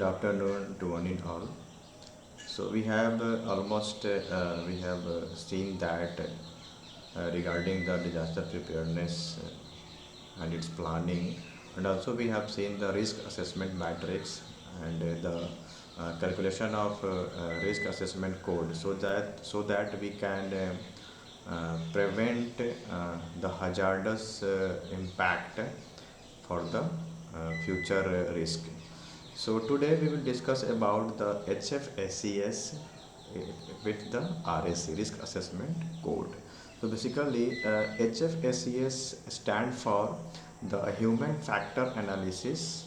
Good afternoon to one and all. So we have almost we have seen that regarding the disaster preparedness and its planning, and also we have seen the risk assessment matrix and the calculation of risk assessment code, so that we can prevent the hazardous impact for the future risk. So today we will discuss about the HFSES with the RAC, Risk Assessment Code. So basically HFSES stand for the Human Factor Analysis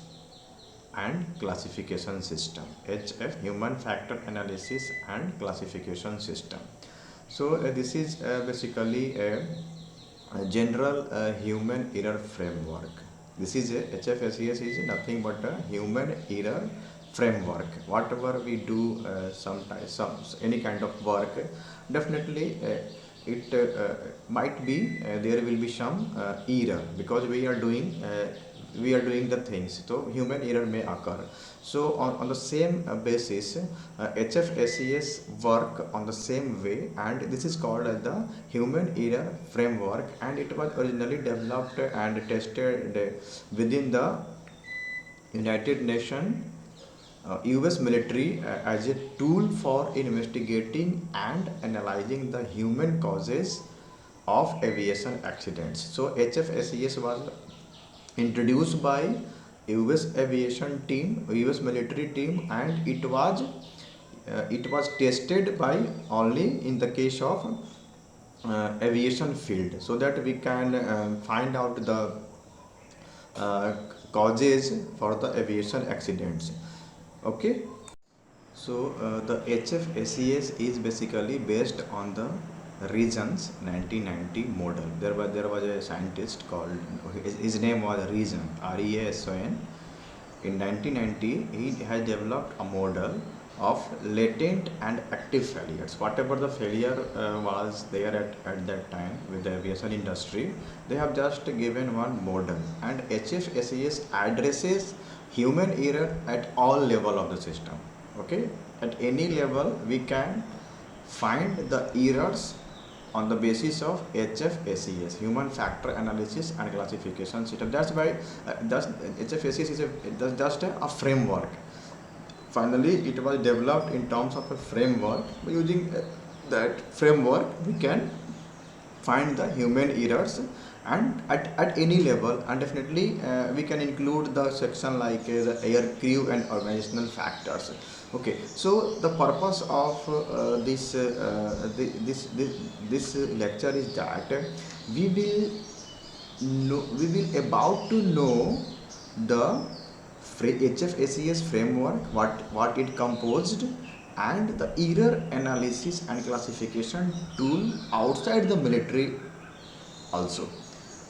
and Classification System. HF, Human Factor Analysis and Classification System. So this is basically a general human error framework. This is a HFSES is nothing but a human error framework. Whatever we do, sometimes any kind of work, definitely it might be there will be some error because we are doing the things, so human error may occur. So on the same basis, HFSES work on the same way, and this is called as the human error framework, and it was originally developed and tested within the United Nations US military as a tool for investigating and analyzing the human causes of aviation accidents. So HFSES was introduced by US aviation team, US military team, and it was tested by only in the case of aviation field, so that we can find out the uh, causes for the aviation accidents. Okay. So the HFSES is basically based on the Reason's 1990 model. There was a scientist called, his name was Reason, REASON. In 1990, he has developed a model of latent and active failures. Whatever the failure was there at that time with the aviation industry, they have just given one model, and HFSES addresses human error at all level of the system. Okay, at any level we can find the errors on the basis of HFSES, Human Factor Analysis and Classification System. That's why HFSES is just a framework. Finally, it was developed in terms of a framework. By using that framework, we can find the human errors, and at any level, and definitely we can include the section like the air crew and organizational factors. Okay, so the purpose of this lecture is that we will about to know the HFSES framework, what it composed, and the error analysis and classification tool outside the military also.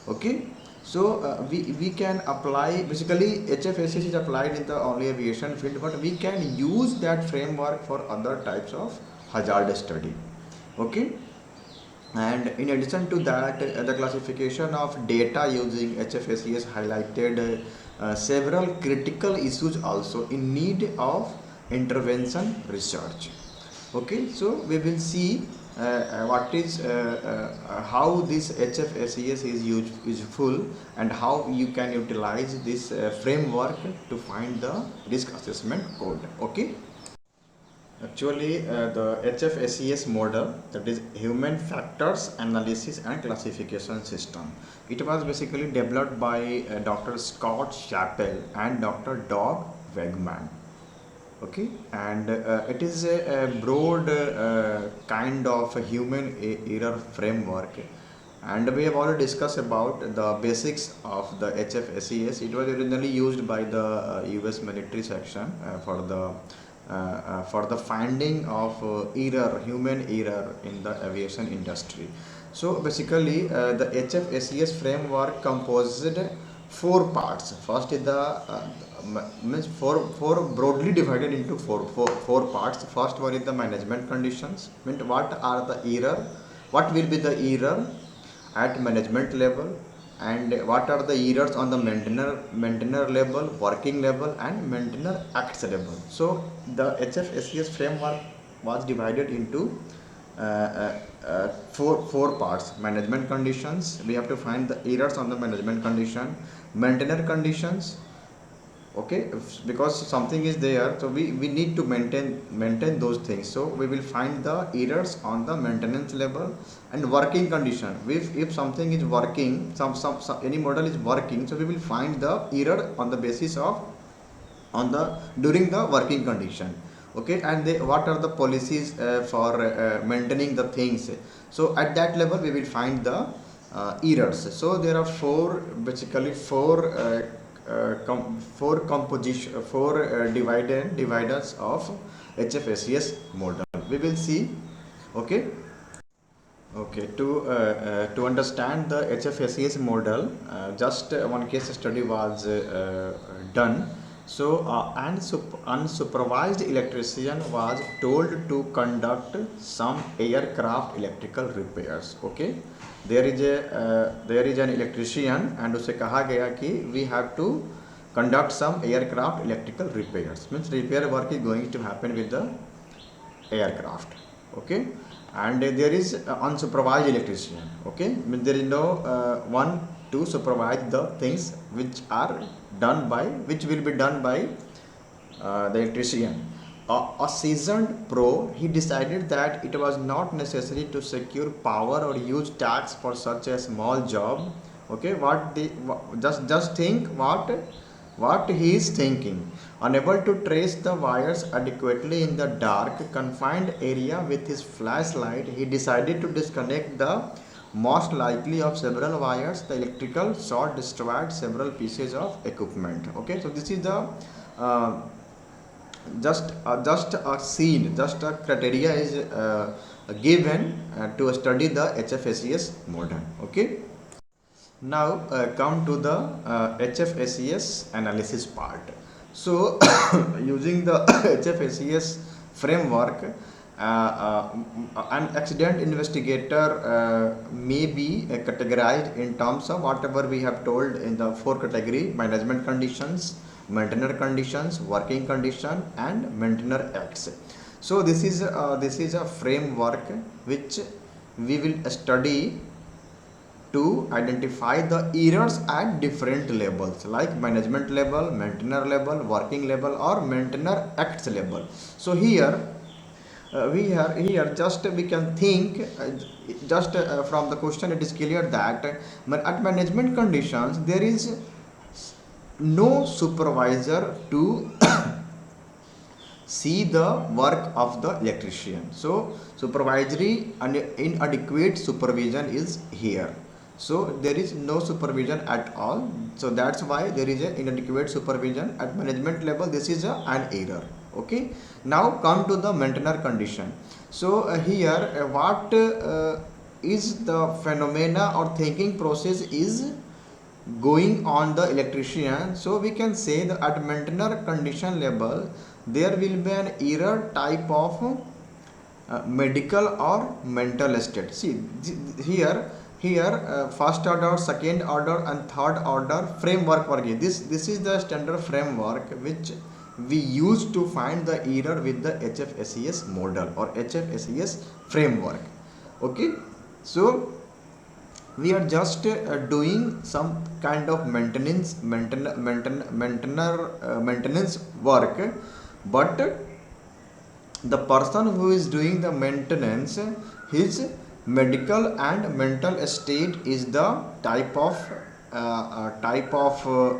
Okay, so we can apply, basically HFSES is applied in the only aviation field, but we can use that framework for other types of hazard study. Okay, and in addition to that, the classification of data using HFSES highlighted several critical issues also in need of intervention research. Okay, so we will see what is how this HFSES is useful, and how you can utilize this framework to find the risk assessment code. Okay. Actually, the HFSES model, that is Human Factors Analysis and Classification System, it was basically developed by Dr. Scott Chappell and Dr. Doug Wegman. Okay, and it is a broad kind of a human error framework, and we have already discussed about the basics of the HFSES. It was originally used by the US military section for the finding of error, human error in the aviation industry. So basically the HFSES framework composed four parts. First is the means four broadly divided into four parts. First one is the management conditions. Means what are the error, what will be the error at management level, and what are the errors on the maintainer level, working level, and maintainer acts level. So the HFSES framework was divided into four parts. Management conditions, we have to find the errors on the management condition. Maintainer conditions, okay, because something is there, so we need to maintain those things, so we will find the errors on the maintenance level. And working condition, if something is working, some any model is working, so we will find the error on the basis of on the during the working condition. Okay, and what are the policies for maintaining the things, so at that level we will find the errors. So there are basically four dividers of HFSES model we will see. Okay. Okay, to understand the HFSES model, just one case study was done. So, unsupervised electrician was told to conduct some aircraft electrical repairs. Okay, there is an electrician, and उसे कहा गया कि we have to conduct some aircraft electrical repairs. Means repair work is going to happen with the aircraft. Okay, and there is unsupervised electrician. Okay, there is no one to supervise the things which will be done by the electrician. A seasoned pro, he decided that it was not necessary to secure power or use tax for such a small job. Okay, just think what he is thinking. Unable to trace the wires adequately in the dark, confined area with his flashlight, he decided to disconnect the most likely of several wires. The electrical short destroyed several pieces of equipment. Okay, so this is the just a scene, just a criteria is given to study the HFSES model. Okay. Now come to the HFSES analysis part. So using the HFSES framework, an accident investigator may be categorized in terms of whatever we have told in the four category: management conditions, maintainer conditions, working condition, and maintainer acts. So this is a framework which we will study to identify the errors at different levels, like management level, maintainer level, working level, or maintainer acts level. So here just we can think from the question it is clear that at management conditions there is no supervisor to see the work of the electrician. So supervisory and inadequate supervision is here. So there is no supervision at all. So that's why there is an inadequate supervision at management level. This is an error. Okay. Now come to the maintainer condition. So here what is the phenomena or thinking process is going on the electrician. So we can say that at maintainer condition level there will be an error type of medical or mental state. See here first order, second order, and third order framework work. This is the standard framework which we use to find the error with the HFSES model or HFSES framework. Okay, so we are just doing some kind of maintenance work, but the person who is doing the maintenance, his medical and mental state is the type of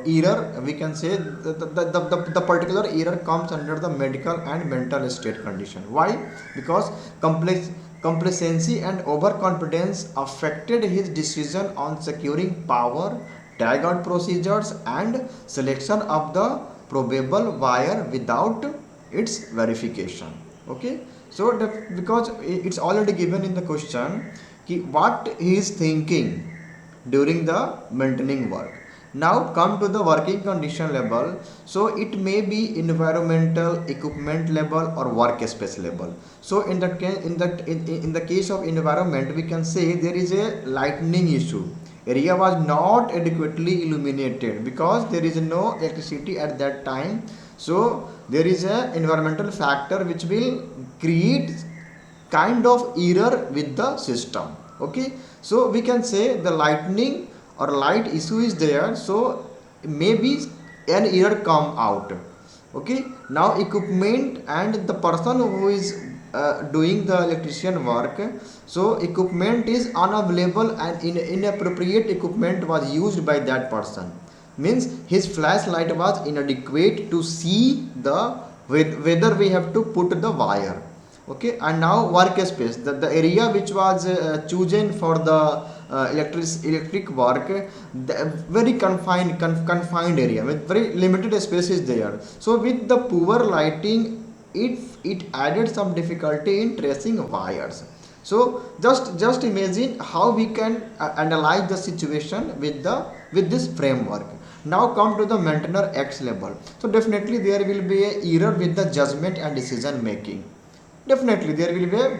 error. We can say the particular error comes under the medical and mental state condition. Why? Because complacency and overconfidence affected his decision on securing power, tag out procedures, and selection of the probable wire without its verification. Okay, so because it's already given in the question what he is thinking during the maintaining work. Now come to the working condition level. So it may be environmental, equipment level, or workspace level. So in the case of environment, we can say there is a lightning issue area was not adequately illuminated because there is no electricity at that time. So there is a environmental factor which will create kind of error with the system. Okay, so we can say the lightning or light issue is there, so maybe an error come out. Okay, now equipment and the person who is doing the electrician work, so equipment is unavailable and inappropriate equipment was used by that person, means his flashlight was inadequate to see the whether we have to put the wire. Okay, and now workspace, the area which was chosen for the electric work, the very confined area with very limited space is there. So with the poor lighting, it added some difficulty in tracing wires. So just imagine how we can analyze the situation with this framework. Now come to the maintainer X level. So definitely there will be a error with the judgment and decision making. Definitely there will be a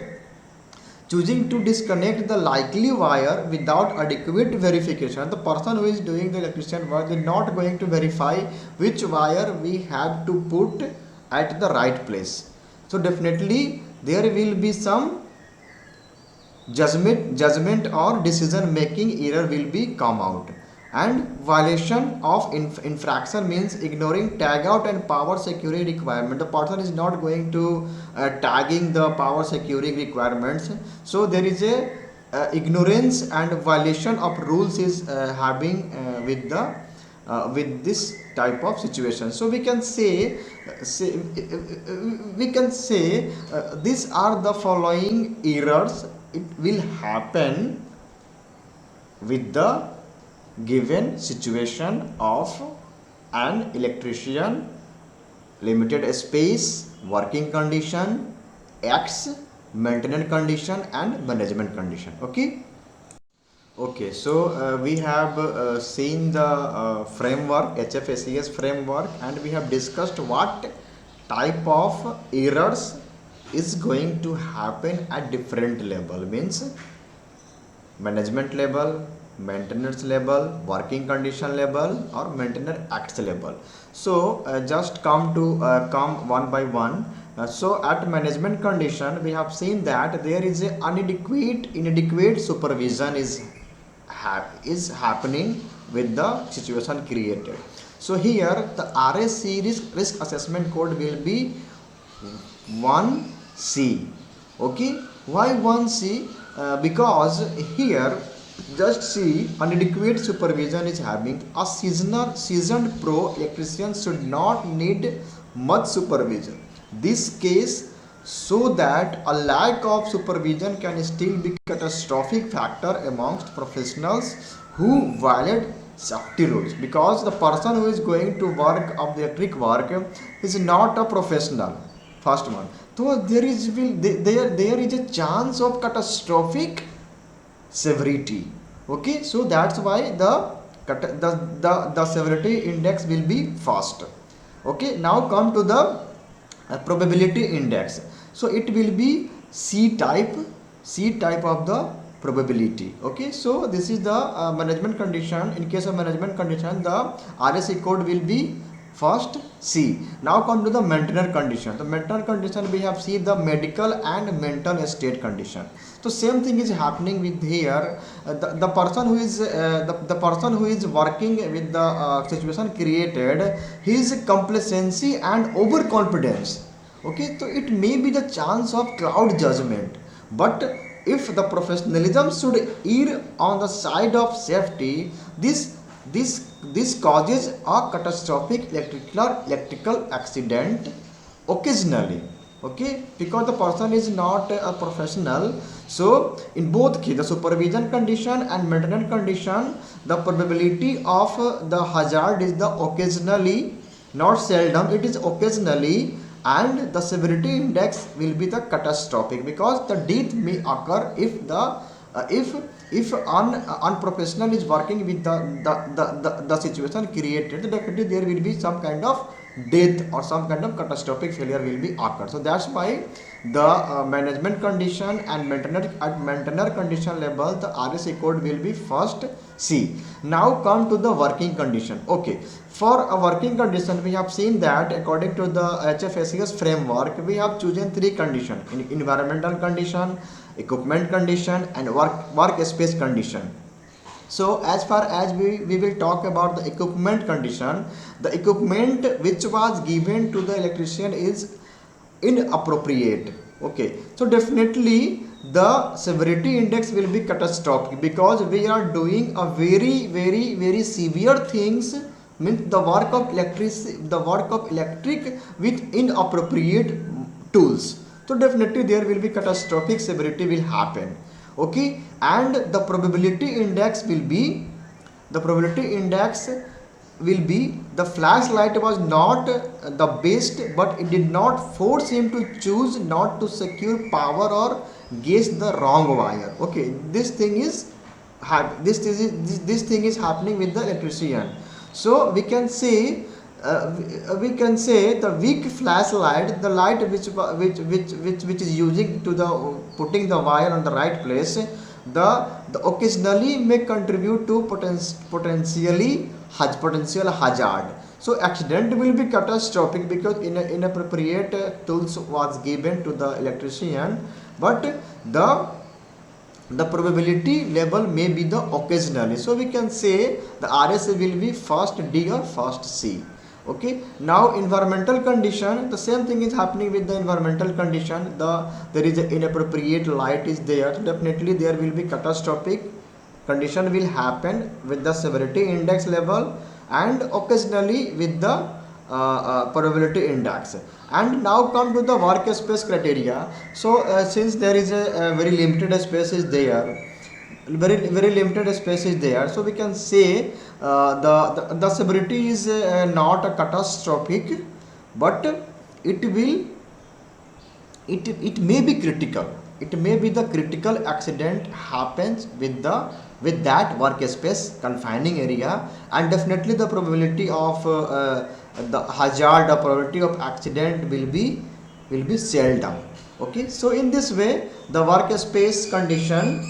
choosing to disconnect the likely wire without adequate verification. The person who is doing the electrician work is not going to verify which wire we have to put at the right place. So definitely there will be some judgment or decision making error will be come out. And violation of infraction means ignoring tag out and power security requirement. The person is not going to tagging the power security requirements, so there is a ignorance and violation of rules is having with this type of situation. So we can say these are the following errors it will happen with the given situation of an electrician, limited space, working condition, X, maintenance condition and management condition. Okay, so we have seen the framework, HFSES framework, and we have discussed what type of errors is going to happen at different level, means management level, maintenance level, working condition level or maintenance acts level. So just come one by one. So at management condition we have seen that there is a inadequate supervision is happening with the situation created. So here the RAC risk assessment code will be 1C. Okay, why 1C? Because here just see inadequate supervision is having a seasoned pro electrician should not need much supervision. This case so that a lack of supervision can still be catastrophic factor amongst professionals who violate safety rules, because the person who is going to work of the electric work is not a professional. First one, so there is a chance of catastrophic severity. Okay, so that's why the severity index will be fast. Okay, now come to the probability index. So it will be C type of the probability. Okay, so this is the management condition. In case of management condition, the RSA code will be first C. Now come to the maintenance condition. The maintenance condition we have seen the medical and mental state condition. So same thing is happening with here. The person who is the person who is working with the situation created, his complacency and overconfidence. Okay, so it may be the chance of cloud judgment, but if the professionalism should err on the side of safety, this causes a catastrophic electrical accident occasionally. Okay, because the person is not a professional. So in both cases, the supervision condition and maintenance condition, the probability of the hazard is the occasionally, not seldom, it is occasionally, and the severity index will be the catastrophic, because the death may occur if the if unprofessional is working with the situation created. Definitely there will be some kind of death or some kind of catastrophic failure will be occurred. So that's why the management condition and maintainer condition level, the RSE code will be first C. Now come to the working condition. Okay, for a working condition, we have seen that according to the HFSCS framework, we have chosen three conditions: environmental condition, equipment condition, and workspace condition. So as far as we will talk about the equipment condition, the equipment which was given to the electrician is inappropriate. Okay, so definitely the severity index will be catastrophic, because we are doing a very severe things, means the work of electric with inappropriate tools. So definitely there will be catastrophic severity will happen. Okay, and the probability index will be, the flashlight was not the best, but it did not force him to choose not to secure power or guess the wrong wire. Okay, this thing is happening with the electrician. So we can say, the weak flashlight, the light which is using to the putting the wire on the right place, the occasionally may contribute to potential hazard. So accident will be catastrophic because inappropriate tools was given to the electrician, but the probability level may be the occasionally. So we can say the RSA will be first D or first C. Okay, now environmental condition, the same thing is happening with the environmental condition. There is an inappropriate light is there, so definitely there will be catastrophic condition will happen with the severity index level and occasionally with the probability index. And now come to the workspace criteria. So since there is a very limited space is there, very limited space is there, so we can say the severity is not a catastrophic, but it may be critical. It may be the critical accident happens with that workspace confining area, and definitely the probability of the hazard, the probability of accident will be seldom. Okay, so in this way the workspace condition,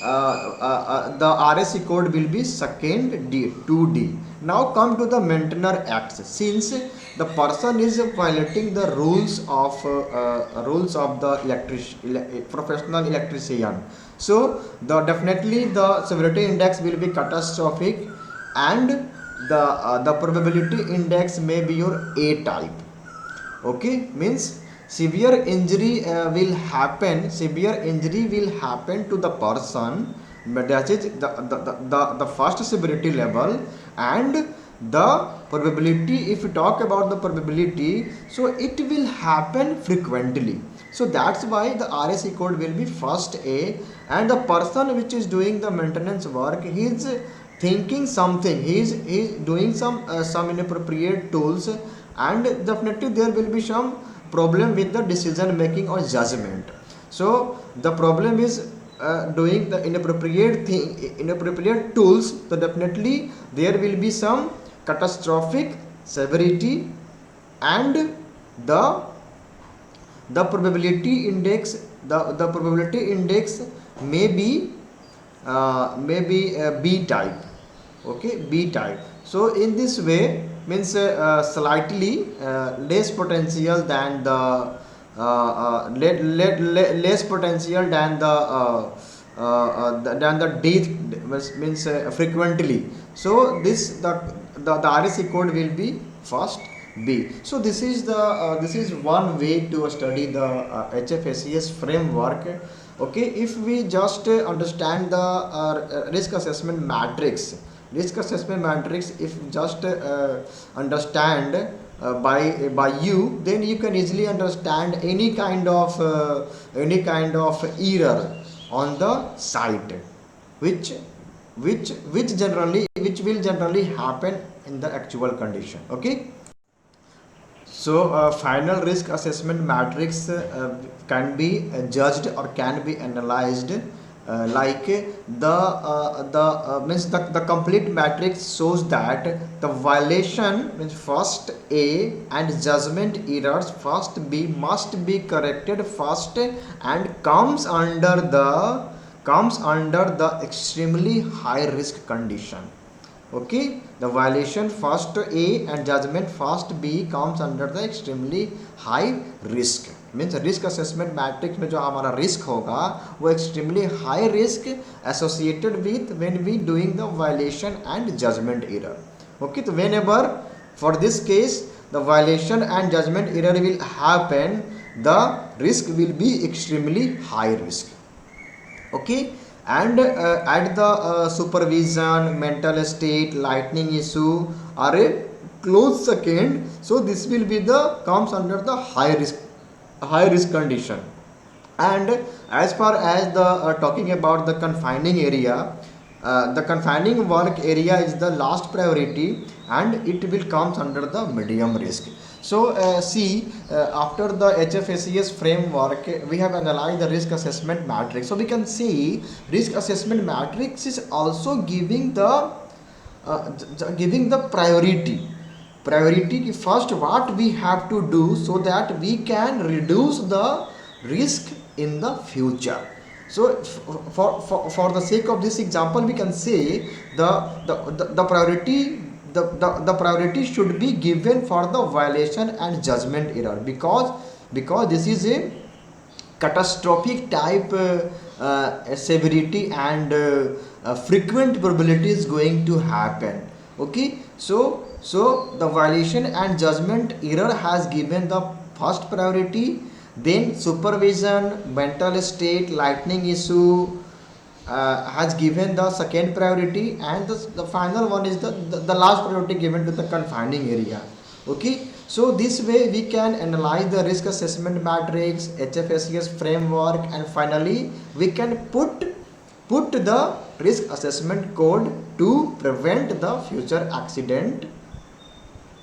the RSE code will be second D, 2D. Now come to the maintainer acts. Since the person is violating the rules of the professional electrician, so definitely the severity index will be catastrophic, and the probability index may be your A type. Okay, means severe injury will happen to the person, but that is the first severity level. And the probability, if you talk about the probability, so it will happen frequently. So that's why the RSE code will be first A, and the person which is doing the maintenance work, he is thinking something, he is doing some inappropriate tools, and definitely there will be some problem with the decision making or judgment. So the problem is doing the inappropriate tools, so definitely there will be some catastrophic severity, and the probability index, the probability index may be B type. Okay, B type. So in this way, means slightly less potential than the less potential than the death, means frequently. So this the RSE code will be first B. So this is one way to study the HFSCS framework. Okay, if we just understand the risk assessment matrix, if just understand by you, then you can easily understand any kind of error on the site, which will generally happen in the actual condition. Okay, so final risk assessment matrix can be judged or can be analyzed like the complete matrix shows that the violation means first A and judgment errors first B must be corrected first and comes under the extremely high risk condition. Okay, the violation first A and judgment first B comes under the extremely high risk. Means risk assessment matrix में जो हमारा risk होगा वो extremely high risk associated with when we doing the violation and judgment error. Okay, तो whenever for this case the violation and judgment error will happen, the risk will be extremely high risk. Okay, and at the supervision, mental state, lightning issue are a close second, so this will be the comes under the high risk condition. And as far as the talking about the confining area, the confining work area is the last priority and it will comes under the medium risk. So see, after the HFACS framework we have analyzed the risk assessment matrix. So we can see risk assessment matrix is also giving the priority first what we have to do so that we can reduce the risk in the future. So for the sake of this example we can say the priority should be given for the violation and judgment error, because this is a catastrophic type severity and frequent probability is going to happen. Okay, so the violation and judgment error has given the first priority, then supervision, mental state, lightning issue has given the second priority, and the final one is the last priority given to the confining area. Okay, so this way we can analyze the risk assessment matrix, HFACS framework, and finally we can put the risk assessment code to prevent the future accident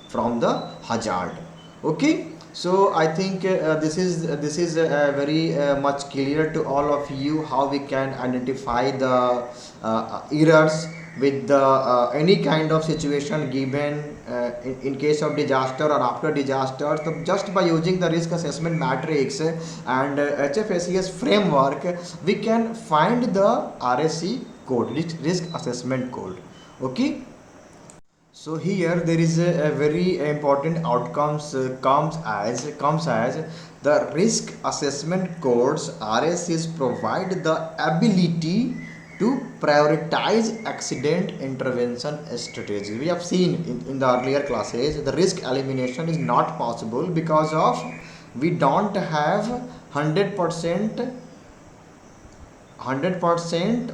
from the hazard. Okay, so I think this is very much clear to all of you how we can identify the errors with the any kind of situation given in case of disaster or after disaster. So just by using the risk assessment matrix and HFACS framework we can find the RAC code, risk assessment code. Okay, so here there is a very important outcomes comes as the risk assessment codes RSCs provide the ability to prioritize accident intervention strategies. We have seen in the earlier classes the risk elimination is not possible because of we don't have 100%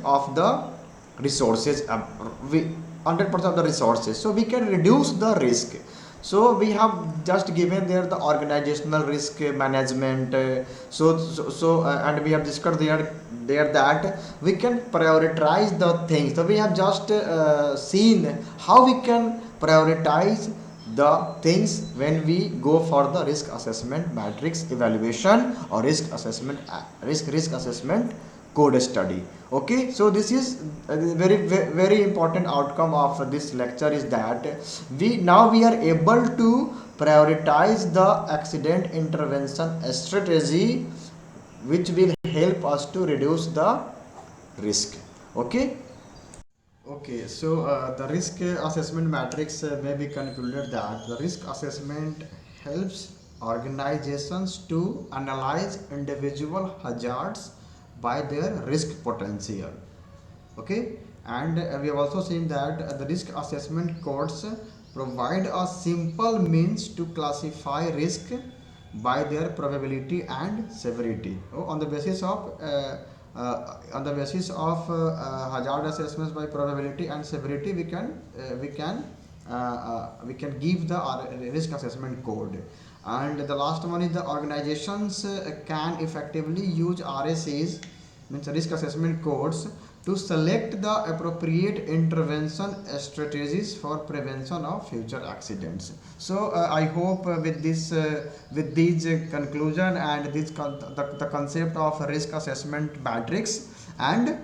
of the resources. We 100% of the resources, so we can reduce the risk. So we have just given there the organizational risk management. And we have discussed there that we can prioritize the things. So we have just seen how we can prioritize the things when we go for the risk assessment matrix evaluation or risk assessment code study. Okay, so this is a very important outcome of this lecture is that we are able to prioritize the accident intervention strategy which will help us to reduce the risk. Okay, so the risk assessment matrix may be concluded that the risk assessment helps organizations to analyze individual hazards by their risk potential. Okay, and we have also seen that the risk assessment codes provide a simple means to classify risk by their probability and severity. On the basis of hazard assessments by probability and severity, we can give the risk assessment code. And the last one is the organizations can effectively use RSAs, means risk assessment codes, to select the appropriate intervention strategies for prevention of future accidents. So I hope with these conclusion and the concept of risk assessment matrix and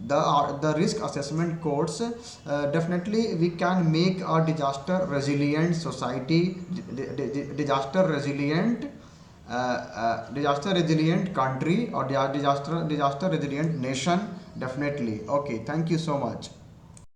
the risk assessment codes. Definitely we can make a disaster resilient society, disaster resilient disaster resilient country, or disaster resilient nation. Definitely. Okay, thank you so much.